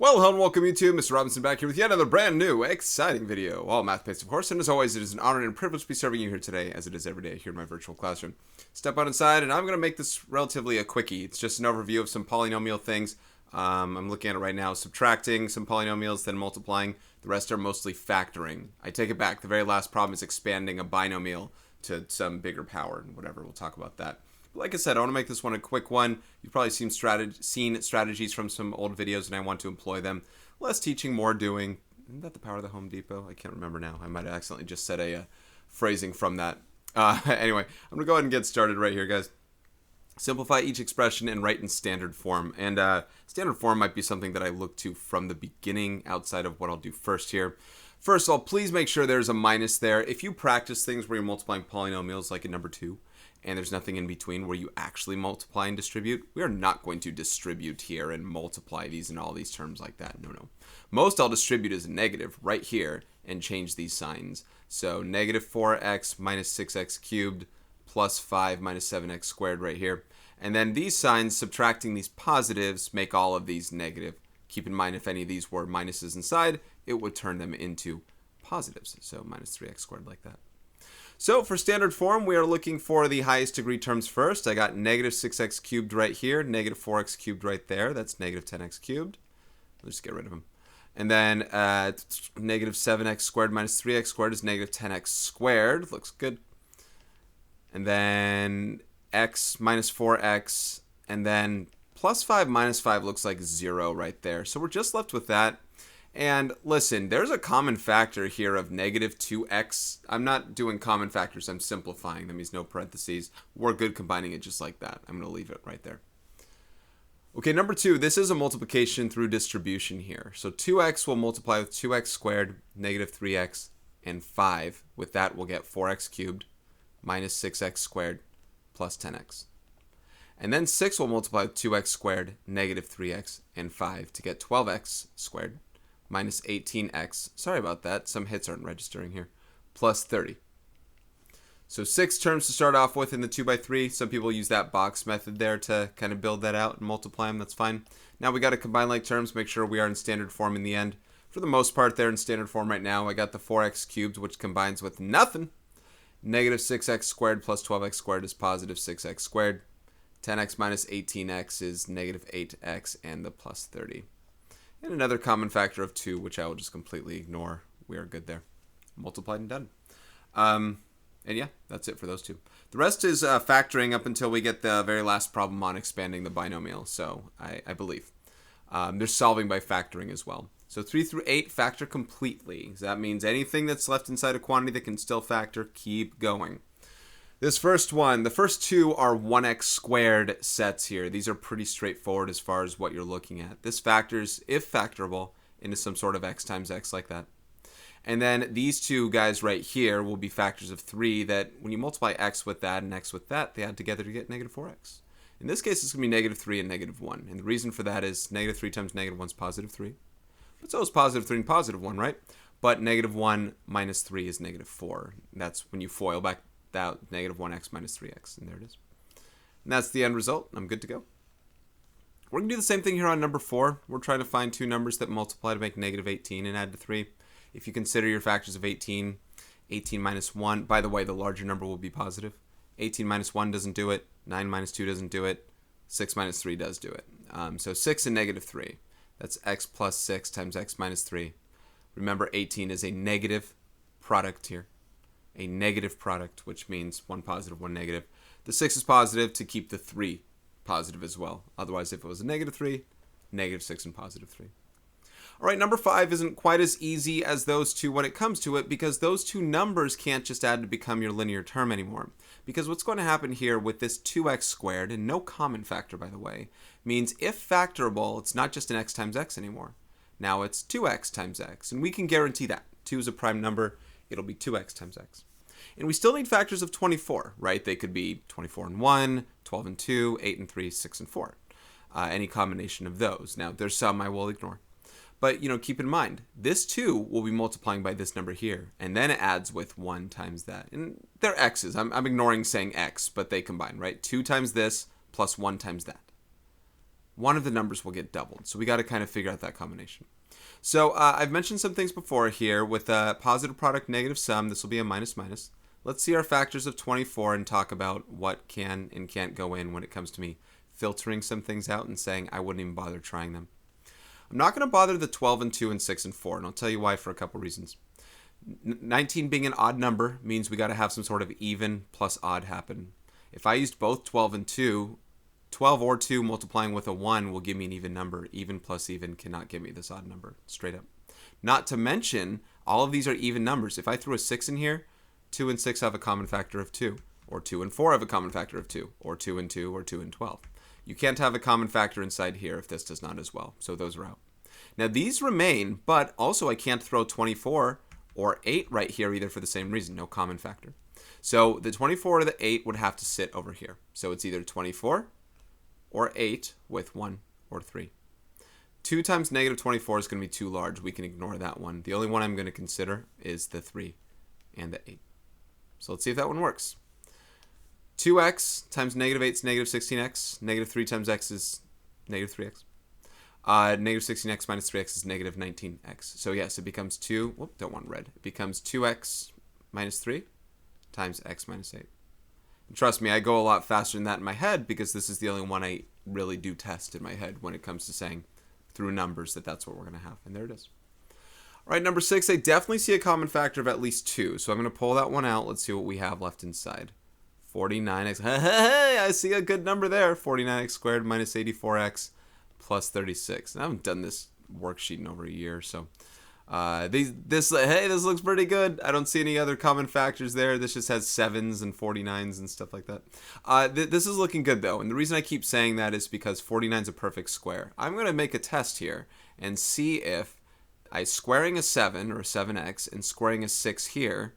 Well, hello and welcome YouTube. Mr. Robinson back here with yet another brand new, exciting video. All math-based, of course, and as always, it is an honor and privilege to be serving you here today, as it is every day here in my virtual classroom. Step out inside, and I'm going to make this relatively a quickie. It's just an overview of some polynomial things. I'm looking at it right now, subtracting some polynomials, then multiplying. The rest are mostly factoring. I take it back. The very last problem is expanding a binomial to some bigger power, and whatever. We'll talk about that. Like I said, I want to make this one a quick one. You've probably seen strategies from some old videos, and I want to employ them. Less teaching, more doing. Isn't that the power of the Home Depot? I can't remember now. I might have accidentally just said a phrasing from that. Anyway, I'm going to go ahead and get started right here, guys. Simplify each expression and write in standard form. And standard form might be something that I look to from the beginning outside of what I'll do first here. First of all, please make sure there's a minus there. If you practice things where you're multiplying polynomials like in number 2, and there's nothing in between where you actually multiply and distribute, we are not going to distribute here and multiply these and all these terms like that. No. Most I'll distribute is a negative right here and change these signs. So negative 4x minus 6x cubed plus 5 minus 7x squared right here. And then these signs, subtracting these positives, make all of these negative. Keep in mind, if any of these were minuses inside, it would turn them into positives. So minus 3x squared like that. So for standard form, we are looking for the highest degree terms first. I got negative 6x cubed right here, negative 4x cubed right there. That's negative 10x cubed. Let's just get rid of them. And then negative 7x squared minus 3x squared is negative 10x squared. Looks good. And then x minus 4x. And then plus 5 minus 5 looks like 0 right there. So we're just left with that. And listen, there's a common factor here of negative 2x. I'm not doing common factors. I'm simplifying. That means no parentheses. We're good combining it just like that. I'm going to leave it right there. Okay, number 2. This is a multiplication through distribution here. So 2x will multiply with 2x squared, negative 3x, and 5. With that, we'll get 4x cubed minus 6x squared plus 10x. And then 6 will multiply with 2x squared, negative 3x, and 5 to get 12x squared minus 18x, sorry about that, some hits aren't registering here, plus 30. So 6 terms to start off with in the 2 by 3. Some people use that box method there to kind of build that out and multiply them, that's fine. Now we got to combine like terms, make sure we are in standard form in the end. For the most part, they're in standard form right now. I got the 4x cubed, which combines with nothing. Negative 6x squared plus 12x squared is positive 6x squared. 10x minus 18x is negative 8x and the plus 30. And another common factor of 2, which I will just completely ignore. We are good there. Multiplied and done. And yeah, that's it for those two. The rest is factoring up until we get the very last problem on expanding the binomial. So I believe. There's solving by factoring as well. So 3 through 8 factor completely. So that means anything that's left inside a quantity that can still factor, keep going. This first one, the first two are 1x squared sets here. These are pretty straightforward as far as what you're looking at. This factors, if factorable, into some sort of x times x like that. And then these two guys right here will be factors of 3 that when you multiply x with that and x with that, they add together to get negative 4x. In this case, it's going to be negative 3 and negative 1. And the reason for that is negative 3 times negative 1 is positive 3. But so is positive 3 and positive 1, right? But negative 1 minus 3 is negative 4. That's when you FOIL back that negative 1x minus 3x, and there it is. And that's the end result. I'm good to go. We're going to do the same thing here on number 4. We're trying to find two numbers that multiply to make negative 18 and add to 3. If you consider your factors of 18, 18 minus 1, by the way, the larger number will be positive. 18 minus 1 doesn't do it. 9 minus 2 doesn't do it. 6 minus 3 does do it. So 6 and negative 3. That's x plus 6 times x minus 3. Remember, 18 is a negative product here. A negative product, which means one positive, one negative. The 6 is positive to keep the 3 positive as well. Otherwise, if it was a negative 3, negative 6 and positive 3. All right, number 5 isn't quite as easy as those two when it comes to it because those two numbers can't just add to become your linear term anymore. Because what's going to happen here with this 2x squared, and no common factor, by the way, means if factorable, it's not just an x times x anymore. Now it's 2x times x, and we can guarantee that. 2 is a prime number. It'll be 2x times x. And we still need factors of 24, right? They could be 24 and 1, 12 and 2, 8 and 3, 6 and 4. Any combination of those. Now, there's some I will ignore. But, keep in mind, this 2 will be multiplying by this number here. And then it adds with 1 times that. And they're x's. I'm ignoring saying x, but they combine, right? 2 times this plus 1 times that. one of the numbers will get doubled. So we got to kind of figure out that combination. So I've mentioned some things before here with a positive product, negative sum. This will be a minus minus. Let's see our factors of 24 and talk about what can and can't go in when it comes to me filtering some things out and saying I wouldn't even bother trying them. I'm not going to bother the 12 and 2 and 6 and 4, and I'll tell you why for a couple reasons. 19 being an odd number means we got to have some sort of even plus odd happen. If I used both 12 and 2, 12 or 2 multiplying with a 1 will give me an even number. Even plus even cannot give me this odd number, straight up. Not to mention, all of these are even numbers. If I threw a 6 in here, 2 and 6 have a common factor of 2, or 2 and 4 have a common factor of 2, or 2 and 2, or 2 and 12. You can't have a common factor inside here if this does not as well, so those are out. Now these remain, but also I can't throw 24 or 8 right here either for the same reason, no common factor. So the 24 or the 8 would have to sit over here. So it's either 24 or 8 with 1 or 3. 2 times negative 24 is going to be too large. We can ignore that one. The only one I'm going to consider is the 3 and the 8. So let's see if that one works. 2x times negative 8 is negative 16x. Negative 3 times x is negative 3x. Negative 16x minus 3x is negative 19x. So yes, it becomes 2. Whoop, don't want red. It becomes 2x minus 3 times x minus 8. And trust me, I go a lot faster than that in my head because this is the only one I really do test in my head when it comes to saying through numbers that that's what we're going to have. And there it is. All right, number 6, I definitely see a common factor of at least 2. So I'm going to pull that one out. Let's see what we have left inside. 49x. Hey, I see a good number there. 49x squared minus 84x plus 36. And I haven't done this worksheet in over a year, so this looks pretty good. I don't see any other common factors there. This just has 7s and 49s and stuff like that. This is looking good though, and the reason I keep saying that is because 49 is a perfect square. I'm going to make a test here and see if squaring a 7 or a 7x and squaring a 6 here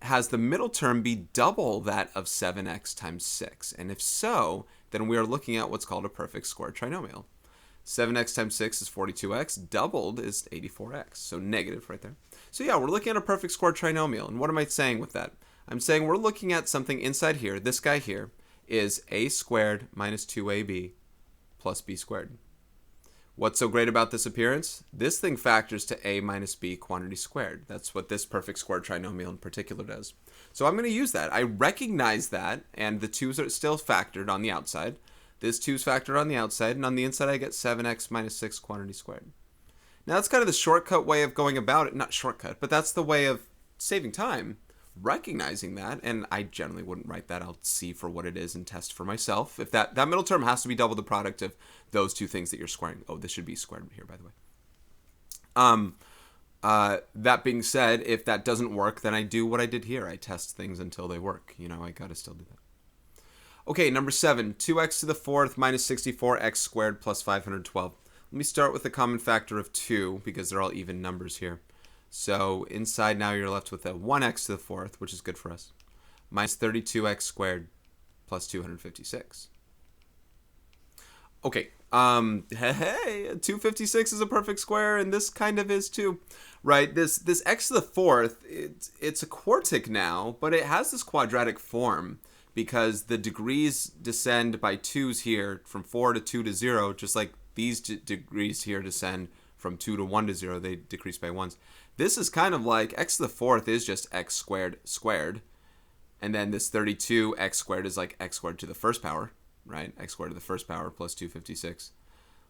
has the middle term be double that of 7x times 6. And if so, then we are looking at what's called a perfect square trinomial. 7x times 6 is 42x. Doubled is 84x. So negative right there. So yeah, we're looking at a perfect square trinomial. And what am I saying with that? I'm saying we're looking at something inside here. This guy here is a squared minus 2ab plus b squared. What's so great about this appearance? This thing factors to a minus b quantity squared. That's what this perfect square trinomial in particular does. So I'm going to use that. I recognize that, and the 2's are still factored on the outside. This 2's factored on the outside, and on the inside I get 7x minus 6 quantity squared. Now that's kind of the shortcut way of going about it. Not shortcut, but that's the way of saving time. Recognizing that, and I generally wouldn't write that. I'll see for what it is and test for myself. If that middle term has to be double the product of those two things that you're squaring. Oh, this should be squared here, by the way. That being said, if that doesn't work, then I do what I did here. I test things until they work. You know, I gotta still do that. Okay, number 7, 2x to the 4th minus 64x squared plus 512. Let me start with the common factor of 2 because they're all even numbers here. So inside now you're left with a 1x to the 4th, which is good for us, minus 32x squared plus 256. Okay, hey, 256 is a perfect square, and this kind of is too, right? This x to the 4th, it's a quartic now, but it has this quadratic form because the degrees descend by 2's here from 4 to 2 to 0, just like these degrees here descend from 2 to 1 to 0, they decrease by 1's. This is kind of like x to the 4th is just x squared squared. And then this 32x squared is like x squared to the first power, right? X squared to the first power plus 256.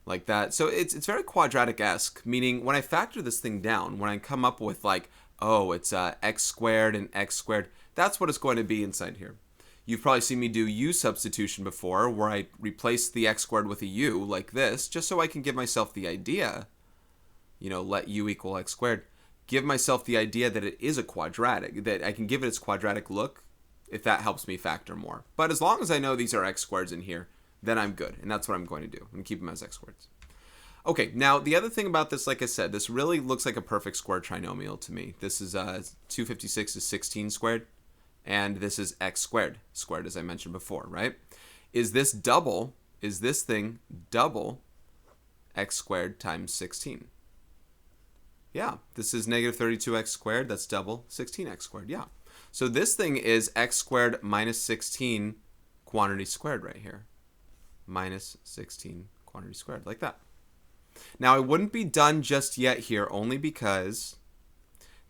Like that. So it's very quadratic-esque, meaning when I factor this thing down, when I come up with like, oh, it's x squared and x squared, that's what it's going to be inside here. You've probably seen me do u substitution before, where I replace the x squared with a u like this, just so I can give myself the idea, you know, let u equal x squared. Give myself the idea that it is a quadratic, that I can give it its quadratic look if that helps me factor more. But as long as I know these are x squareds in here, then I'm good. And that's what I'm going to do. I'm going to keep them as x squareds. Okay, now the other thing about this, like I said, this really looks like a perfect square trinomial to me. This is 256 is 16 squared, and this is x squared, as I mentioned before, right? Is this thing double x squared times 16? Yeah, this is negative 32x squared. That's double 16x squared. Yeah. So this thing is x squared minus 16 quantity squared right here. Minus 16 quantity squared, like that. Now, I wouldn't be done just yet here, only because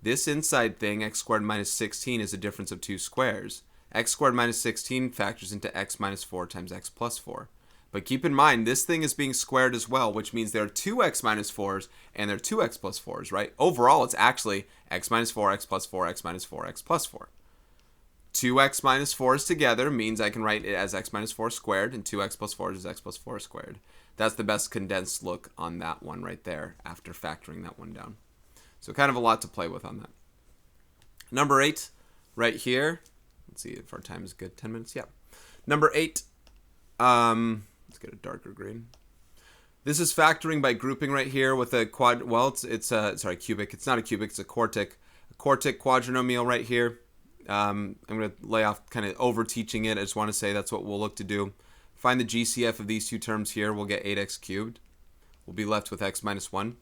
this inside thing, x squared minus 16, is a difference of two squares. X squared minus 16 factors into x minus 4 times x plus 4. But keep in mind, this thing is being squared as well, which means there are two x minus 4s and there are two x plus 4s, right? Overall, it's actually x minus 4, x plus 4, x minus 4, x plus 4. Two x minus 4s together means I can write it as x minus 4 squared, and two x plus 4s is x plus 4 squared. That's the best condensed look on that one right there after factoring that one down. So kind of a lot to play with on that. Number 8, right here. Let's see if our time is good. 10 minutes? Yeah. Number 8. Let's get a darker green. This is factoring by grouping right here with a quad. Well, it's a cubic. It's not a cubic. It's a quartic. A quartic quadrinomial right here. I'm going to lay off kind of over teaching it. I just want to say that's what we'll look to do. Find the GCF of these two terms here. We'll get 8x cubed. We'll be left with x minus 1.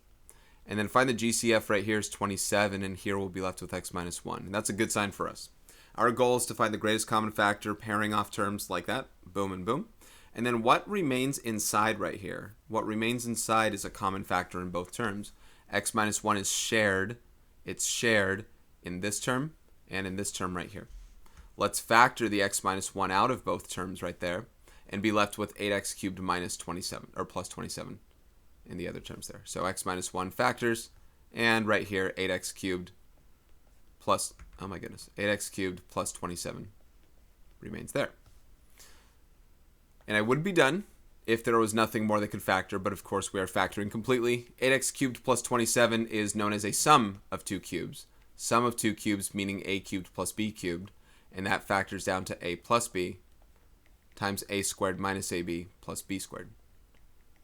And then find the GCF right here is 27, and here we'll be left with x minus 1. And that's a good sign for us. Our goal is to find the greatest common factor, pairing off terms like that. Boom and boom. And then what remains inside right here? What remains inside is a common factor in both terms. X minus 1 is shared. It's shared in this term and in this term right here. Let's factor the x minus 1 out of both terms right there and be left with 8x cubed minus 27, or plus 27 in the other terms there. So x minus 1 factors, and right here 8x cubed plus, oh my goodness, 8x cubed plus 27 remains there. And I would be done if there was nothing more that could factor, but of course we are factoring completely. 8x cubed plus 27 is known as a sum of two cubes. Sum of two cubes meaning a cubed plus b cubed, and that factors down to a plus b times a squared minus ab plus b squared,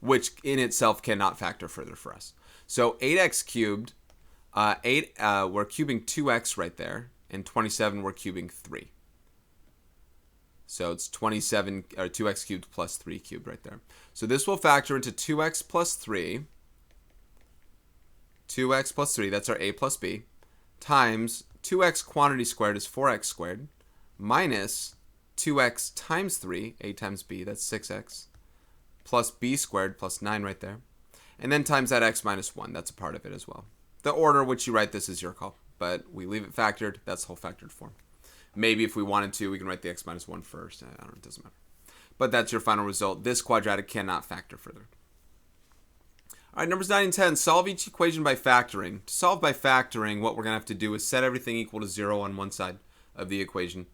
which in itself cannot factor further for us. So 8x cubed, we're cubing 2x right there, and 27 we're cubing 3. So it's 27, or 2x cubed plus 3 cubed right there. So this will factor into 2x plus 3, 2x plus 3, that's our a plus b, times 2x quantity squared is 4x squared, minus 2x times 3, a times b, that's 6x, plus b squared plus 9 right there, and then times that x minus 1, that's a part of it as well. The order which you write this is your call, but we leave it factored, that's the whole factored form. Maybe if we wanted to, we can write the x minus 1 first. I don't know, it doesn't matter. But that's your final result. This quadratic cannot factor further. All right, numbers 9 and 10. Solve each equation by factoring. To solve by factoring, what we're going to have to do is set everything equal to 0 on one side of the equation,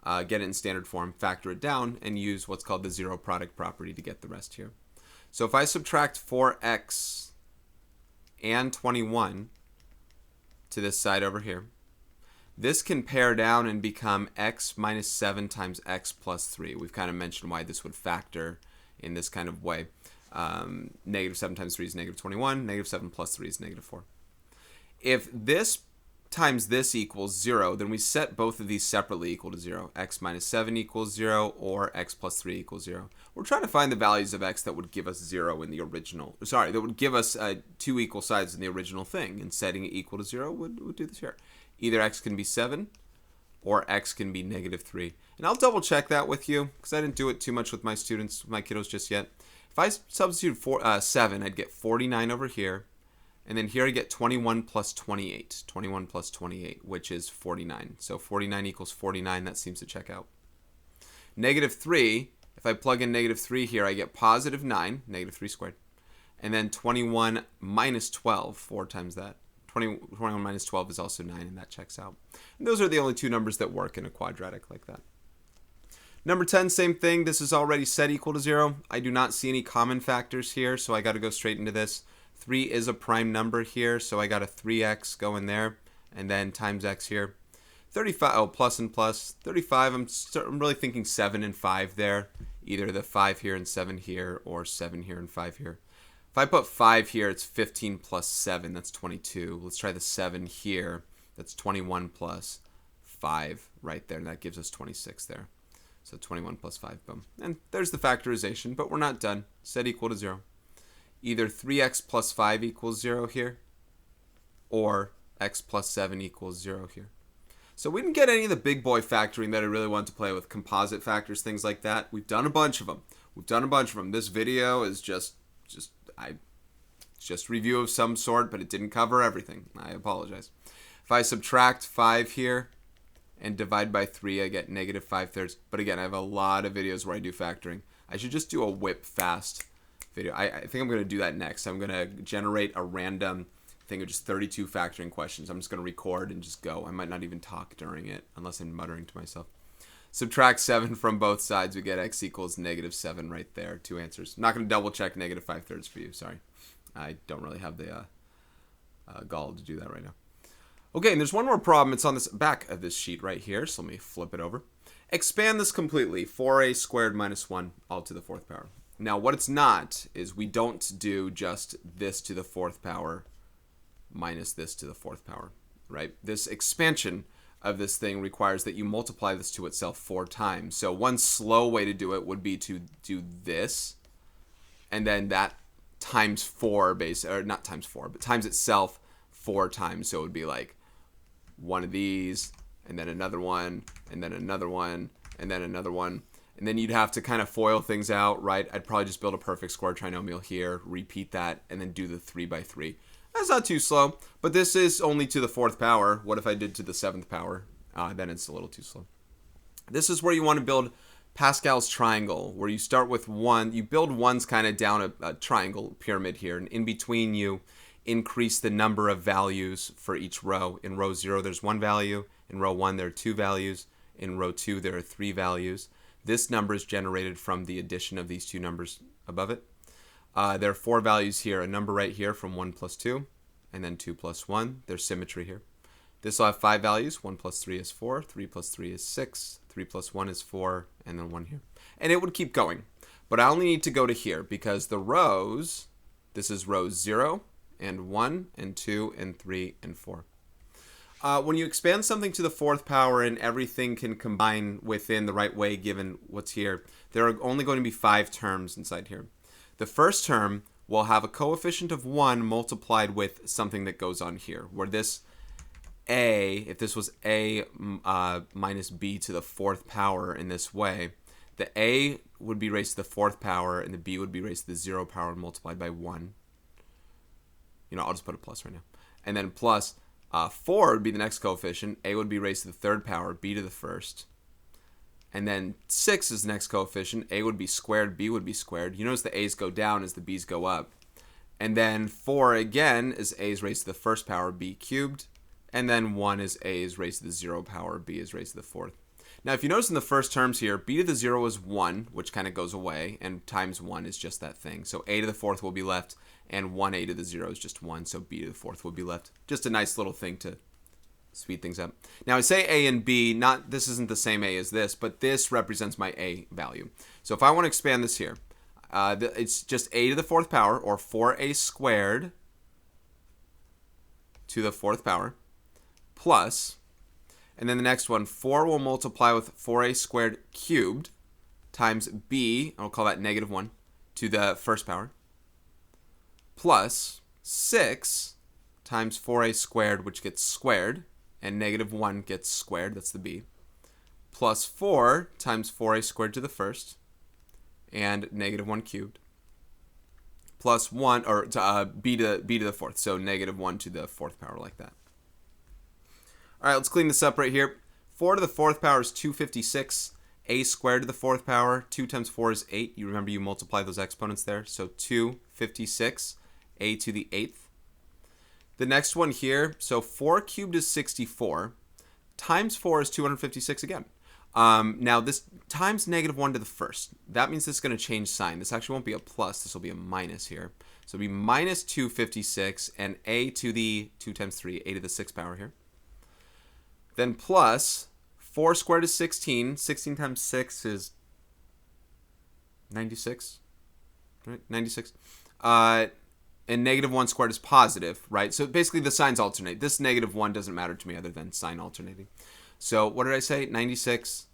get it in standard form, factor it down, and use what's called the zero product property to get the rest here. So if I subtract 4x and 21 to this side over here, this can pare down and become x minus 7 times x plus 3. We've kind of mentioned why this would factor in this kind of way. Negative 7 times 3 is negative 21. Negative 7 plus 3 is negative 4. If this times this equals 0, then we set both of these separately equal to 0. X minus 7 equals 0, or x plus 3 equals 0. We're trying to find the values of x that would give us 0 in the original. Sorry, that would give us two equal sides in the original thing. And setting it equal to 0 would do this here. Either x can be 7 or x can be negative 3. And I'll double check that with you because I didn't do it too much with my students, my kiddos just yet. If I substitute 7, I'd get 49 over here. And then here I get 21 plus 28. 21 plus 28, which is 49. So 49 equals 49. That seems to check out. Negative 3, if I plug in negative 3 here, I get positive 9, negative 3 squared. And then 21 minus 12, 4 times that. 21 minus 12 is also 9, and that checks out. And those are the only two numbers that work in a quadratic like that. Number 10, same thing. This is already set equal to 0. I do not see any common factors here, so I got to go straight into this. 3 is a prime number here, so I got a 3x go in there, and then times x here. 35, oh, plus and plus. 35, I'm really thinking 7 and 5 there. Either the 5 here and 7 here, or 7 here and 5 here. If I put 5 here, it's 15 plus 7. That's 22. Let's try the 7 here. That's 21 plus 5 right there. And that gives us 26 there. So 21 plus 5, boom. And there's the factorization, but we're not done. Set equal to 0. Either 3x plus 5 equals 0 here, or x plus 7 equals 0 here. So we didn't get any of the big boy factoring that I really wanted to play with. Composite factors, things like that. We've done a bunch of them. This video is just just review of some sort, but it didn't cover everything. I apologize. If I subtract 5 here and divide by 3, I get negative 5/3. But again, I have a lot of videos where I do factoring. I should just do a whip fast video. I think I'm going to do that next. I'm going to generate a random thing of just 32 factoring questions. I'm just going to record and just go. I might not even talk during it unless I'm muttering to myself. Subtract 7 from both sides. We get x equals negative 7 right there. 2 answers. I'm not going to double check negative 5/3 for you. Sorry. I don't really have the gall to do that right now. Okay, and there's one more problem. It's on this back of this sheet right here. So let me flip it over. Expand this completely. 4a squared minus 1 all to the 4th power. Now, what it's not is we don't do just this to the 4th power minus this to the 4th power, right? This expansion of this thing requires that you multiply this to itself 4 times. So one slow way to do it would be to do this, and then that times 4 or not times 4, but times itself 4 times. So it would be like one of these, and then another one, and then another one, and then another one. And then you'd have to kind of FOIL things out, right? I'd probably just build a perfect square trinomial here, repeat that, and then do the 3 by 3. That's not too slow, but this is only to the 4th power. What if I did to the 7th power? Then it's a little too slow. This is where you want to build Pascal's triangle, where you start with 1. You build ones kind of down a triangle pyramid here, and in between you increase the number of values for each row. In row 0, there's 1 value. In row 1, there are 2 values. In row 2, there are 3 values. This number is generated from the addition of these 2 numbers above it. There are 4 values here, a number right here from 1 plus 2, and then 2 plus 1. There's symmetry here. This will have 5 values. 1 plus 3 is 4, 3 plus 3 is 6, 3 plus 1 is 4, and then 1 here. And it would keep going. But I only need to go to here because the rows, this is rows 0 and 1 and 2 and 3 and 4. When you expand something to the 4th power and everything can combine within the right way given what's here, there are only going to be 5 terms inside here. The first term will have a coefficient of 1 multiplied with something that goes on here, where this a, if this was a minus b to the 4th power in this way, the a would be raised to the 4th power and the b would be raised to the 0 power and multiplied by 1. I'll just put a plus right now. And then plus 4 would be the next coefficient. A would be raised to the 3rd power, b to the 1st. And then 6 is the next coefficient. A would be squared, b would be squared. You notice the a's go down as the b's go up. And then 4 again is a is raised to the 1st power, b cubed. And then 1 is a is raised to the 0 power, b is raised to the 4th. Now, if you notice in the first terms here, b to the 0 is 1, which kind of goes away, and times 1 is just that thing. So a to the 4th will be left, and 1a to the 0 is just 1, so b to the 4th will be left. Just a nice little thing to speed things up. Now, I say a and b, this isn't the same a as this, but this represents my a value. So if I want to expand this here, it's just a to the 4th power, or 4a squared to the 4th power, plus, and then the next one, 4 will multiply with 4a squared cubed times b, I'll call that negative 1, to the 1st power, plus 6 times 4a squared, which gets squared, and negative 1 gets squared, that's the b, plus 4 times 4a squared to the 1st, and negative 1 cubed, plus 1, or b to the 4th, so negative 1 to the 4th power, like that. All right, let's clean this up right here. 4 to the 4th power is 256. A squared to the 4th power, 2 times 4 is 8. You remember you multiply those exponents there. So 256, a to the 8th. The next one here, so 4 cubed is 64. Times 4 is 256 again. Now this times negative 1 to the 1st. That means this is going to change sign. This actually won't be a plus. This will be a minus here. So it'll be minus 256 and a to the 2 times 3, a to the 6th power here. Then plus 4 squared is 16. 16 times 6 is 96. Right? 96. And negative 1 squared is positive, right? So basically the signs alternate. This negative 1 doesn't matter to me other than sign alternating. So what did I say? 96.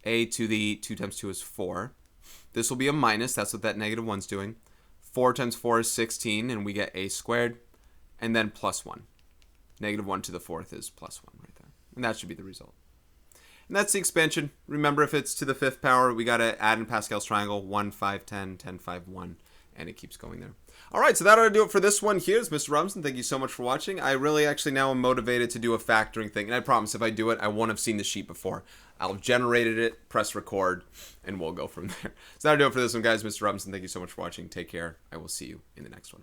A to the 2 times 2 is 4. This will be a minus. That's what that negative 1's doing. 4 times 4 is 16, and we get a squared. And then plus 1. Negative 1 to the 4th is plus 1 right there. And that should be the result. And that's the expansion. Remember, if it's to the 5th power, we got to add in Pascal's triangle 1, 5, 10, 10, 5, 1. and it keeps going there. All right, so that ought to do it for this one here. It's Mr. Robinson. Thank you so much for watching. I really actually now am motivated to do a factoring thing, and I promise if I do it, I won't have seen the sheet before. I'll have generated it, press record, and we'll go from there. So that'll do it for this one, guys. Mr. Robinson, thank you so much for watching. Take care. I will see you in the next one.